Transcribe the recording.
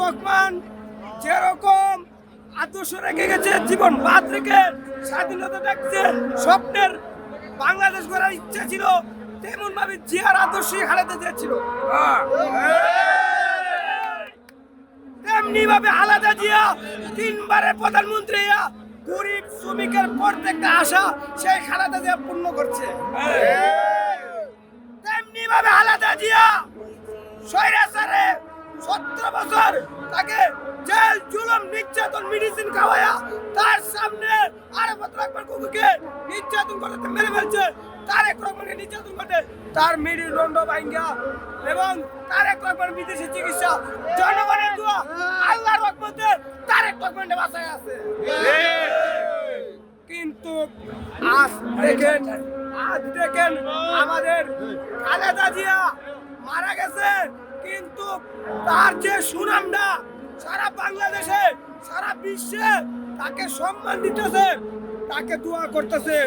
রহমান যেরকম আদর্শ রেখে গেছে, জীবন বাদ রেখে স্বাধীনতা দেখছে, স্বপ্নের বাংলাদেশ গড়ার ইচ্ছা ছিল, তেমন ভাবে জিয়ার আদর্শই খালেদা জিয়া ছিল। তেমনি ভাবে খালেদা জিয়া তিনবারের প্রধানমন্ত্রী, গরিব শ্রমিকের প্রত্যেকটা আশা সেই খালেদা জিয়া পূর্ণ করছে। তেমনি ভাবে খালেদা জিয়া স্বৈরাচারে 17 বছর তাকে জেল জুলুম নির্যাতন মেডিসিন খাওয়ায়া তার সামনে আরাফাত আকবর কুকুকে নির্যাতন করতে মেরে ফেলছে, তারেক রহমানকে নির্যাতন করতে তার মেরুদণ্ড ভাঙ্গা, এবং তারেক রহমান বিদেশে চিকিৎসা, জনগণের দোয়া, আল্লাহর রহমতে তারেক রহমান বাঁচায় আছে। কিন্তু আজ দেখেন আমাদের খালেদা জিয়া মারা গেছে, কিন্তু তার যে সুনামটা সারা বাংলাদেশে সারা বিশ্বে তাকে সম্মান দিতেছে, তাকে দোয়া করতেছে।